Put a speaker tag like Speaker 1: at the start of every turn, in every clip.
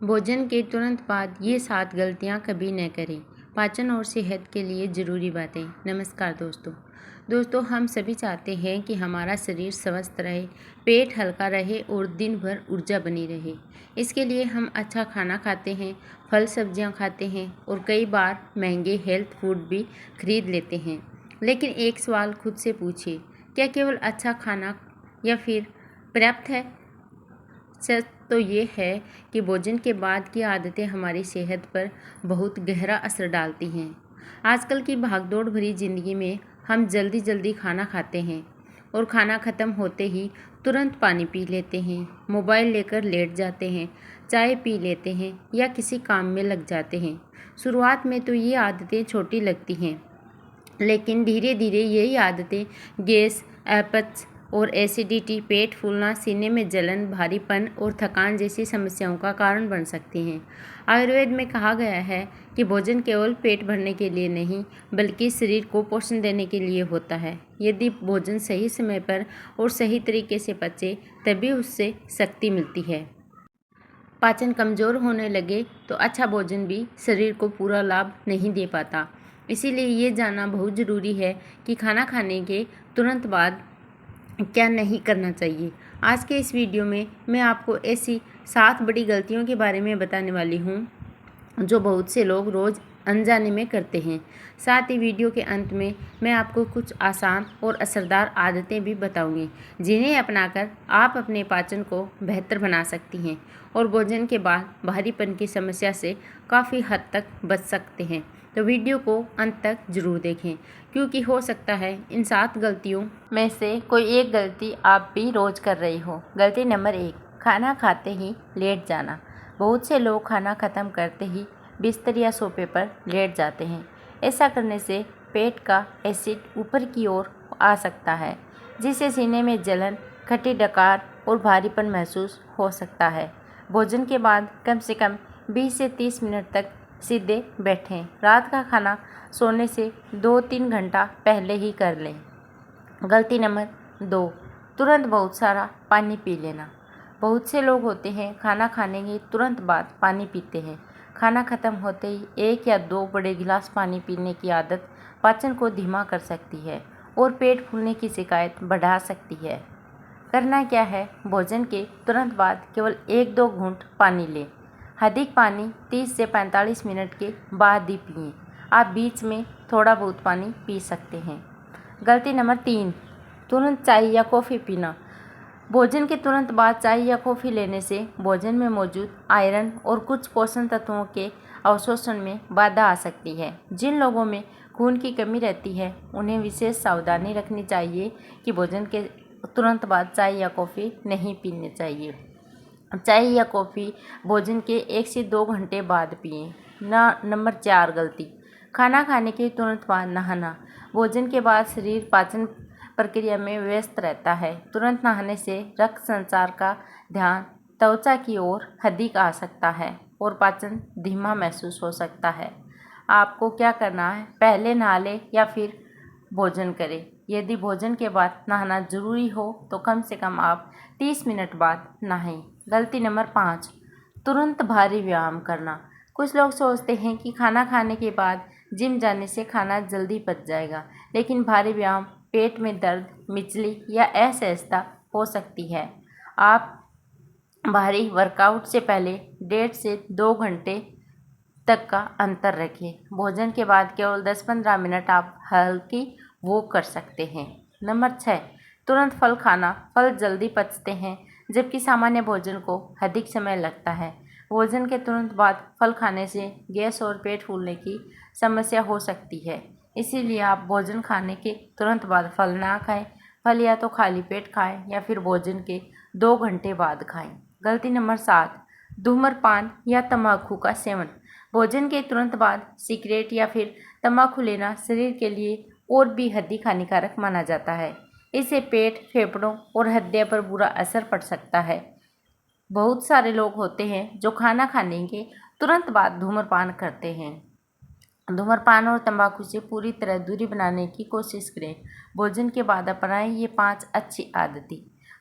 Speaker 1: भोजन के तुरंत बाद ये 7 गलतियाँ कभी न करें। पाचन और सेहत के लिए ज़रूरी बातें। नमस्कार दोस्तों, हम सभी चाहते हैं कि हमारा शरीर स्वस्थ रहे, पेट हल्का रहे और दिन भर ऊर्जा बनी रहे। इसके लिए हम अच्छा खाना खाते हैं, फल सब्जियाँ खाते हैं और कई बार महंगे हेल्थ फूड भी खरीद लेते हैं। लेकिन एक सवाल खुद से पूछिए, क्या केवल अच्छा खाना या फिर पर्याप्त है? सच तो ये है कि भोजन के बाद की आदतें हमारी सेहत पर बहुत गहरा असर डालती हैं। आजकल की भागदौड़ भरी ज़िंदगी में हम जल्दी खाना खाते हैं और खाना ख़त्म होते ही तुरंत पानी पी लेते हैं, मोबाइल लेकर लेट जाते हैं, चाय पी लेते हैं या किसी काम में लग जाते हैं। शुरुआत में तो ये आदतें छोटी लगती हैं, लेकिन धीरे धीरे यही आदतें गैस, अपच और एसिडिटी, पेट फूलना, सीने में जलन, भारीपन और थकान जैसी समस्याओं का कारण बन सकती हैं। आयुर्वेद में कहा गया है कि भोजन केवल पेट भरने के लिए नहीं, बल्कि शरीर को पोषण देने के लिए होता है। यदि भोजन सही समय पर और सही तरीके से पचे, तभी उससे शक्ति मिलती है। पाचन कमज़ोर होने लगे तो अच्छा भोजन भी शरीर को पूरा लाभ नहीं दे पाता। इसीलिए ये जानना बहुत ज़रूरी है कि खाना खाने के तुरंत बाद क्या नहीं करना चाहिए। आज के इस वीडियो में मैं आपको ऐसी 7 बड़ी गलतियों के बारे में बताने वाली हूँ जो बहुत से लोग रोज़ अनजाने में करते हैं। साथ ही वीडियो के अंत में मैं आपको कुछ आसान और असरदार आदतें भी बताऊंगी, जिन्हें अपनाकर आप अपने पाचन को बेहतर बना सकती हैं और भोजन के बाद भारीपन की समस्या से काफ़ी हद तक बच सकते हैं। तो वीडियो को अंत तक ज़रूर देखें, क्योंकि हो सकता है इन 7 गलतियों में से कोई एक गलती आप भी रोज़ कर रही हो। गलती नंबर 1, खाना खाते ही लेट जाना। बहुत से लोग खाना ख़त्म करते ही बिस्तर या सोफे पर लेट जाते हैं। ऐसा करने से पेट का एसिड ऊपर की ओर आ सकता है, जिससे सीने में जलन, खट्टी डकार और भारीपन महसूस हो सकता है। भोजन के बाद कम से कम 20 से 30 मिनट तक सीधे बैठें। रात का खाना सोने से 2-3 घंटा पहले ही कर लें। गलती नंबर 2, तुरंत बहुत सारा पानी पी लेना। बहुत से लोग होते हैं खाना खाने के तुरंत बाद पानी पीते हैं। खाना ख़त्म होते ही 1 या 2 बड़े गिलास पानी पीने की आदत पाचन को धीमा कर सकती है और पेट फूलने की शिकायत बढ़ा सकती है। करना क्या है, भोजन के तुरंत बाद केवल 1-2 घूंट पानी लें। अधिक पानी 30 से 45 मिनट के बाद ही पिएं। आप बीच में थोड़ा बहुत पानी पी सकते हैं। गलती नंबर 3, तुरंत चाय या कॉफ़ी पीना। भोजन के तुरंत बाद चाय या कॉफ़ी लेने से भोजन में मौजूद आयरन और कुछ पोषण तत्वों के अवशोषण में बाधा आ सकती है। जिन लोगों में खून की कमी रहती है, उन्हें विशेष सावधानी रखनी चाहिए कि भोजन के तुरंत बाद चाय या कॉफ़ी नहीं पीनी चाहिए। चाय या कॉफ़ी भोजन के 1 से 2 घंटे बाद पिएं। नंबर 4 गलती, खाना खाने के तुरंत बाद नहाना। भोजन के बाद शरीर पाचन प्रक्रिया में व्यस्त रहता है। तुरंत नहाने से रक्त संचार का ध्यान त्वचा की ओर अधिक आ सकता है और पाचन धीमा महसूस हो सकता है। आपको क्या करना है, पहले नहा लें या फिर भोजन करें। यदि भोजन के बाद नहाना जरूरी हो तो कम से कम आप 30 मिनट बाद नहाएं। गलती नंबर 5, तुरंत भारी व्यायाम करना। कुछ लोग सोचते हैं कि खाना खाने के बाद जिम जाने से खाना जल्दी पच जाएगा, लेकिन भारी व्यायाम पेट में दर्द, मिचली या असहजता हो सकती है। आप भारी वर्कआउट से पहले 1.5 से 2 घंटे तक का अंतर रखें। भोजन के बाद केवल 10-15 मिनट आप हल्की वॉक कर सकते हैं। नंबर 6, तुरंत फल खाना। फल जल्दी पचते हैं, जबकि सामान्य भोजन को अधिक समय लगता है। भोजन के तुरंत बाद फल खाने से गैस और पेट फूलने की समस्या हो सकती है। इसीलिए आप भोजन खाने के तुरंत बाद फल ना खाएं। फल या तो खाली पेट खाएं या फिर भोजन के 2 घंटे बाद खाएं। गलती नंबर 7, धूम्रपान या तंबाकू का सेवन। भोजन के तुरंत बाद सिगरेट या फिर तंबाकू लेना शरीर के लिए और भी अधिक हानिकारक माना जाता है। इससे पेट, फेफड़ों और हृदय पर बुरा असर पड़ सकता है। बहुत सारे लोग होते हैं जो खाना खाने के तुरंत बाद धूम्रपान करते हैं। धूम्रपान और तंबाकू से पूरी तरह दूरी बनाने की कोशिश करें। भोजन के बाद अपनाएं ये 5 अच्छी आदतें।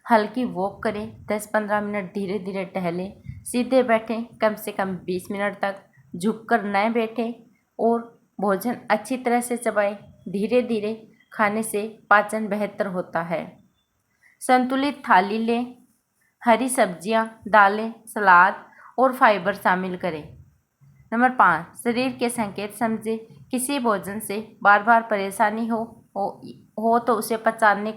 Speaker 1: हल्की वॉक करें, 10-15 मिनट धीरे धीरे टहलें, सीधे बैठें कम से कम 20 मिनट तक, झुककर न बैठें और भोजन अच्छी तरह से चबाएं। धीरे धीरे खाने से पाचन बेहतर होता है। संतुलित थाली लें, हरी सब्जियां, दालें, सलाद और फाइबर शामिल करें। नंबर 5, शरीर के संकेत समझें। किसी भोजन से बार बार परेशानी हो तो उसे पहचानने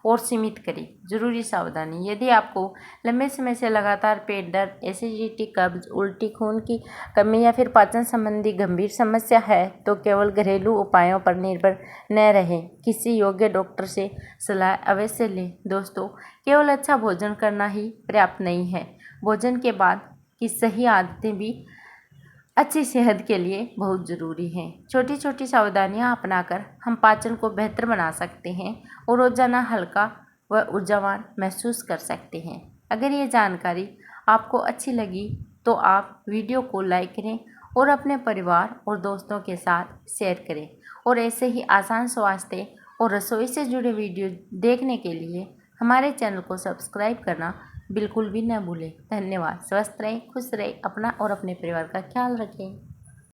Speaker 1: और सीमित करें। जरूरी सावधानी, यदि आपको लंबे समय से लगातार पेट दर्द, एसिडिटी, कब्ज, उल्टी, खून की कमी या फिर पाचन संबंधी गंभीर समस्या है तो केवल घरेलू उपायों पर निर्भर न रहें, किसी योग्य डॉक्टर से सलाह अवश्य लें। दोस्तों, केवल अच्छा भोजन करना ही पर्याप्त नहीं है, भोजन के बाद की सही आदतें भी अच्छी सेहत के लिए बहुत ज़रूरी हैं। छोटी छोटी सावधानियां अपनाकर हम पाचन को बेहतर बना सकते हैं और रोजाना हल्का व ऊर्जावान महसूस कर सकते हैं। अगर ये जानकारी आपको अच्छी लगी तो आप वीडियो को लाइक करें और अपने परिवार और दोस्तों के साथ शेयर करें। और ऐसे ही आसान स्वास्थ्य और रसोई से जुड़े वीडियो देखने के लिए हमारे चैनल को सब्सक्राइब करना बिल्कुल भी न भूलें। धन्यवाद। स्वस्थ रहें, खुश रहें, अपना और अपने परिवार का ख्याल रखें।